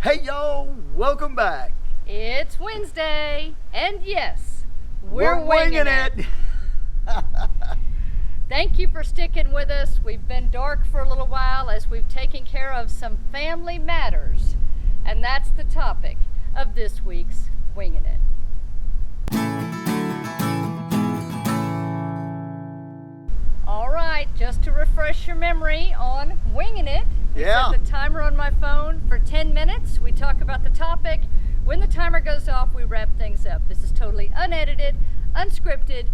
Hey y'all, welcome back. It's Wednesday, and yes, we're winging it. Thank you for sticking with us. We've been dark for a little while as we've taken care of some family matters, and that's the topic of this week's Winging It. All right, just to refresh your memory on Winging It, we set the timer on my phone for 10 minutes. We talk about the topic. When the timer goes off, we wrap things up. This is totally unedited, unscripted,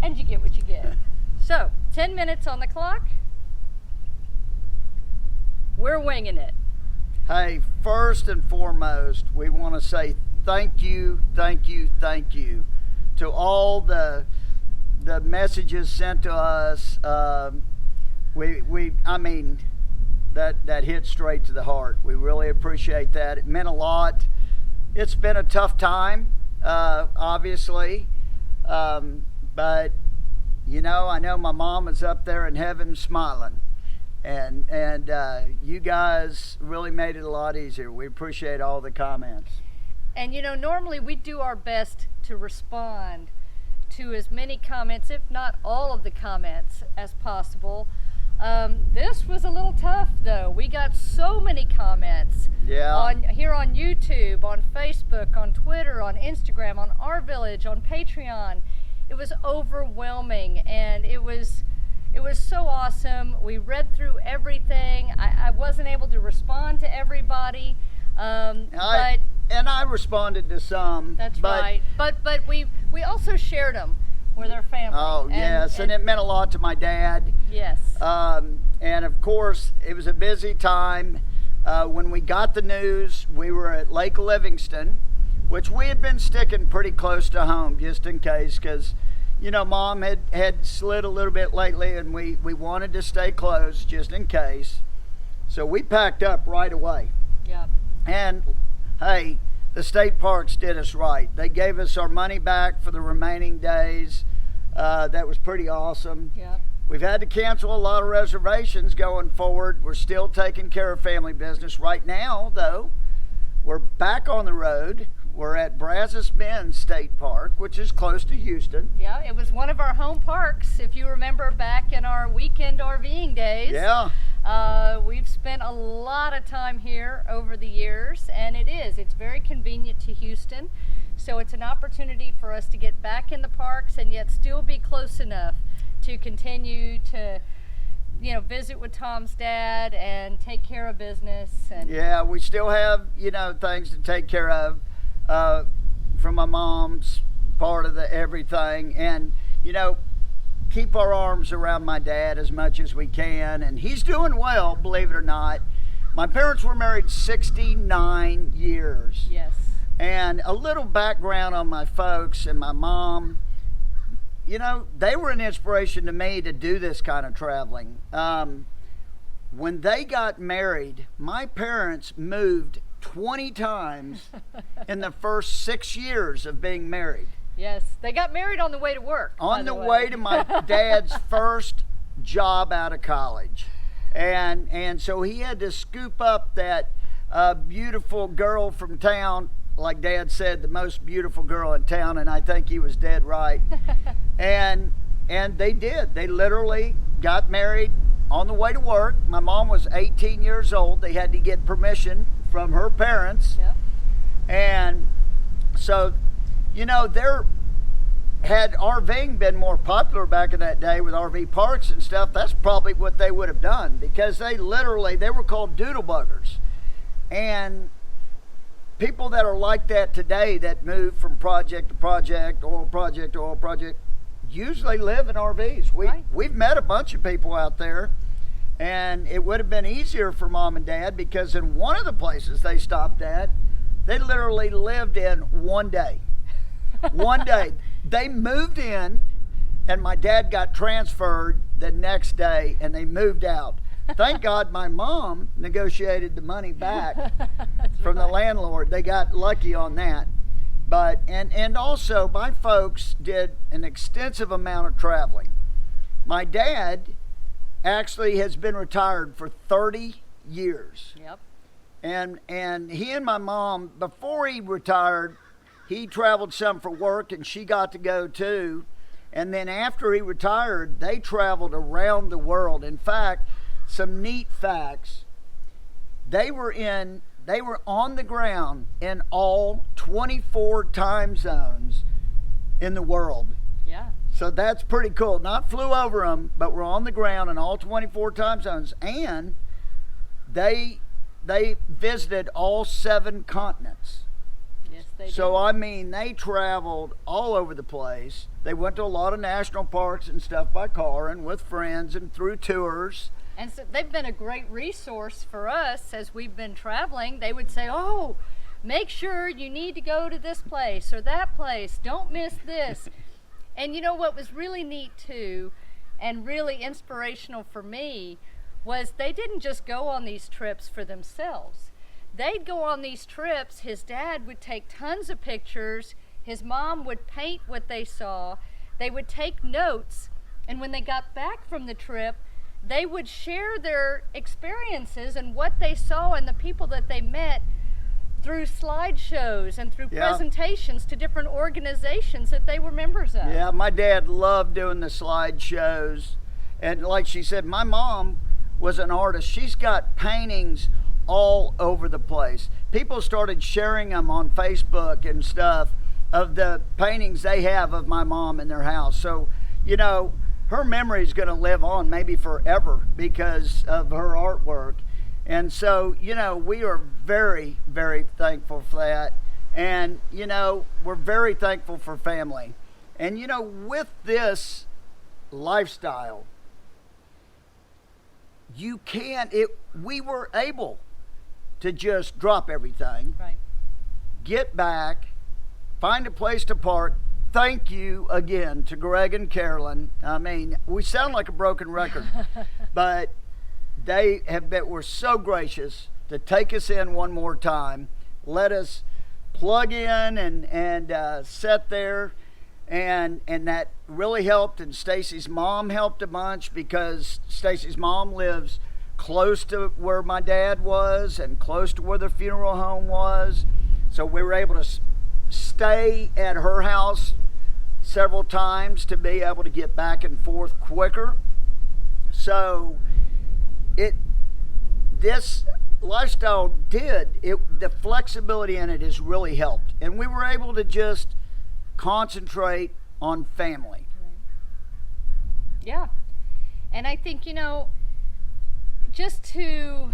and you get what you get. So, 10 minutes on the clock. We're winging it. Hey, first and foremost, we want to say thank you to all the messages sent to us. That hit straight to the heart. We really appreciate that. It meant a lot. It's been a tough time, obviously, but you know, I know my mom is up there in heaven smiling, and you guys really made it a lot easier. We appreciate all the comments. And you know, normally we do our best to respond to as many comments, if not all of the comments, as possible. This was a little tough, though. We got so many comments here on YouTube, on Facebook, on Twitter, on Instagram, on Our Village, on Patreon. It was overwhelming, and it was so awesome. We read through everything. I wasn't able to respond to everybody, and I responded to some. That's right. But we also shared them with our family. Oh, yes, and it meant a lot to my dad. Yes. And of course, it was a busy time. When we got the news, we were at Lake Livingston, which we had been sticking pretty close to home just in case, because, you know, Mom had slid a little bit lately, and we wanted to stay close just in case. So we packed up right away. Yep. And, hey, the state parks did us right. They gave us our money back for the remaining days. That was pretty awesome. Yep. We've had to cancel a lot of reservations going forward. We're still taking care of family business. Right now, though, we're back on the road. We're at Brazos Bend State Park, which is close to Houston. Yeah, it was one of our home parks, if you remember back in our weekend RVing days. Yeah. We've spent a lot of time here over the years, and it's very convenient to Houston. So it's an opportunity for us to get back in the parks and yet still be close enough to continue to, you know, visit with Tom's dad and take care of business. And yeah, we still have, you know, things to take care of from my mom's part of the everything, and, you know, keep our arms around my dad as much as we can, and he's doing well, believe it or not. My parents were married 69 years. Yes. And a little background on my folks and my mom. You know, they were an inspiration to me to do this kind of traveling. When they got married, my parents moved 20 times in the first 6 years of being married. Yes, they got married on the way to work. On the way to my dad's first job out of college. And so he had to scoop up that beautiful girl from town, like Dad said, the most beautiful girl in town, and I think he was dead right. and they did. They literally got married on the way to work. My mom was 18 years old. They had to get permission from her parents. Yep. And so, you know, had RVing been more popular back in that day with RV parks and stuff, that's probably what they would have done, because they were called doodlebuggers. And people that are like that today, that move from project to project, oil project to oil project, usually live in RVs. We've met a bunch of people out there, and it would have been easier for Mom and Dad, because in one of the places they stopped at, they literally lived in one day. One day. They moved in, and my dad got transferred the next day, and they moved out. Thank God my mom negotiated the money back from the landlord. They got lucky on that. But and also my folks did an extensive amount of traveling. My dad actually has been retired for 30 years. Yep. And he and my mom, before he retired, he traveled some for work, and she got to go too. And then after he retired, they traveled around the world. In fact, some neat facts. They were on the ground in all 24 time zones in the world. Yeah. So that's pretty cool. Not flew over them, but we're on the ground in all 24 time zones. And they visited all 7 continents. Yes, they did. So, I mean, they traveled all over the place. They went to a lot of national parks and stuff by car and with friends and through tours. And so they've been a great resource for us as we've been traveling. They would say, oh, make sure you need to go to this place or that place. Don't miss this. And you know what was really neat too, and really inspirational for me, was they didn't just go on these trips for themselves. They'd go on these trips, his dad would take tons of pictures, his mom would paint what they saw, they would take notes, and when they got back from the trip, they would share their experiences and what they saw and the people that they met through slideshows and through presentations to different organizations that they were members of. Yeah, my dad loved doing the slideshows. And like she said, my mom was an artist. She's got paintings all over the place. People started sharing them on Facebook and stuff of the paintings they have of my mom in their house. So, you know, her memory is going to live on maybe forever because of her artwork. And so, you know, we are very, very thankful for that. And, you know, we're very thankful for family. And, you know, with this lifestyle, we were able to just drop everything, Right. get back, find a place to park. Thank you again to Greg and Carolyn. I mean, we sound like a broken record, but were so gracious to take us in one more time, let us plug in and sit there, and that really helped. And Stacy's mom helped a bunch because Stacy's mom lives close to where my dad was and close to where the funeral home was, so we were able to stay at her house several times to be able to get back and forth quicker. So this lifestyle the flexibility in it has really helped, and we were able to just concentrate on family. Yeah. And I think, you know, just to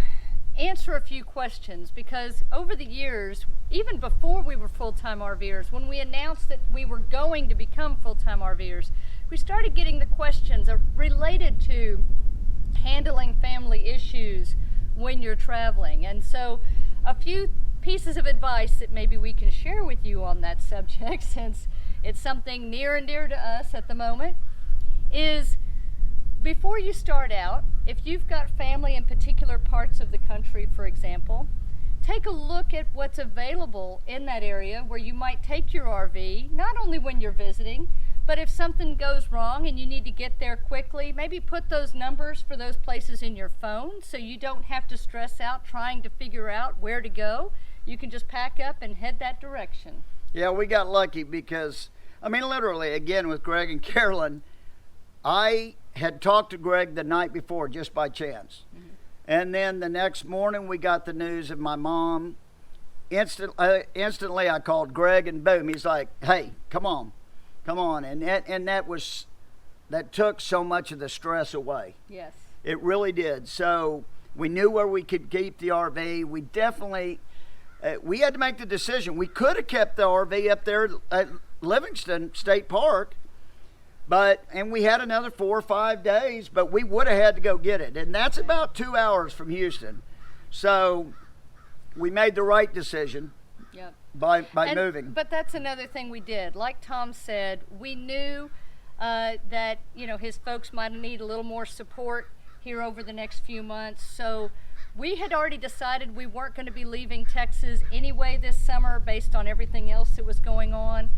answer a few questions, because over the years, even before we were full-time RVers, when we announced that we were going to become full-time RVers, we started getting the questions related to handling family issues when you're traveling. And so a few pieces of advice that maybe we can share with you on that subject, since it's something near and dear to us at the moment, is before you start out, if you've got family in particular parts of the country, for example, take a look at what's available in that area where you might take your RV, not only when you're visiting, but if something goes wrong and you need to get there quickly, maybe put those numbers for those places in your phone so you don't have to stress out trying to figure out where to go. You can just pack up and head that direction. Yeah, we got lucky because, I mean, literally, again, with Greg and Carolyn, I had talked to Greg the night before just by chance. Mm-hmm. And then the next morning we got the news of my mom. Instantly I called Greg, and boom, he's like, hey, come on. And that took so much of the stress away. Yes. It really did. So we knew where we could keep the RV. We definitely, we had to make the decision. We could have kept the RV up there at Livingston State Park, and we had another 4 or 5 days, but we would have had to go get it. And that's about 2 hours from Houston. So we made the right decision. Yep. By moving. But that's another thing we did. Like Tom said, we knew that, you know, his folks might need a little more support here over the next few months. So we had already decided we weren't going to be leaving Texas anyway this summer based on everything else that was going on.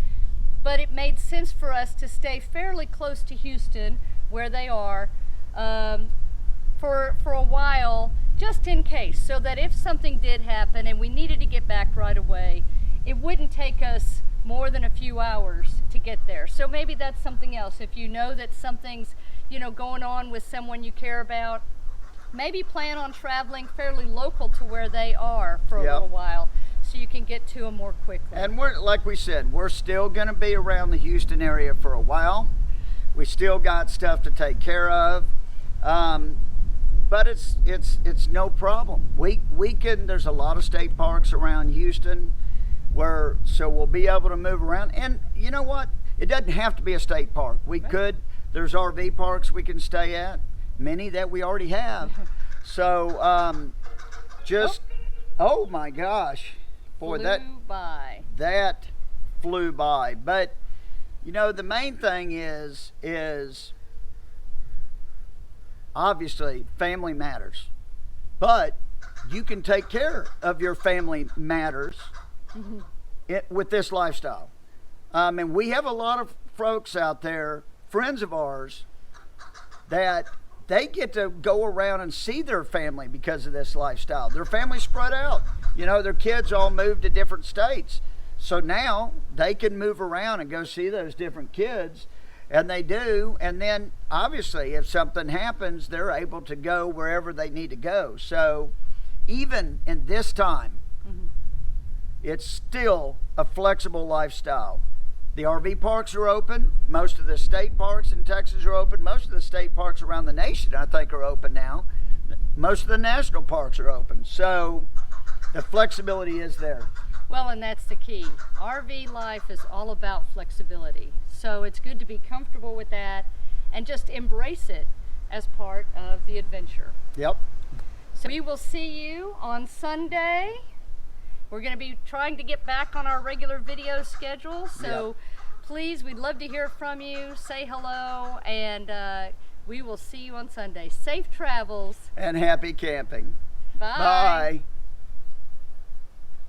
But it made sense for us to stay fairly close to Houston, where they are, for a while, just in case, so that if something did happen and we needed to get back right away, it wouldn't take us more than a few hours to get there. So maybe that's something else. If you know that something's, going on with someone you care about, maybe plan on traveling fairly local to where they are for a little while, so you can get to them more quickly. And we're, like we said, we're still going to be around the Houston area for a while. We still got stuff to take care of, but it's no problem. We can. There's a lot of state parks around Houston, so we'll be able to move around. And you know what? It doesn't have to be a state park. We could. There's RV parks we can stay at, many that we already have. So oh my gosh, boy, that flew by. But the main thing is obviously family matters, but you can take care of your family matters with this lifestyle. And we have a lot of folks out there, friends of ours, that they get to go around and see their family because of this lifestyle. Their family's spread out. Their kids all moved to different states. So now they can move around and go see those different kids, and they do. And then obviously if something happens, they're able to go wherever they need to go. So even in this time, it's still a flexible lifestyle. The RV parks are open. Most of the state parks in Texas are open. Most of the state parks around the nation, I think, are open now. Most of the national parks are open. So the flexibility is there. Well, and that's the key. RV life is all about flexibility. So it's good to be comfortable with that and just embrace it as part of the adventure. Yep. So we will see you on Sunday. We're going to be trying to get back on our regular video schedule. So please, we'd love to hear from you. Say hello, and we will see you on Sunday. Safe travels. And happy camping. Bye. Bye.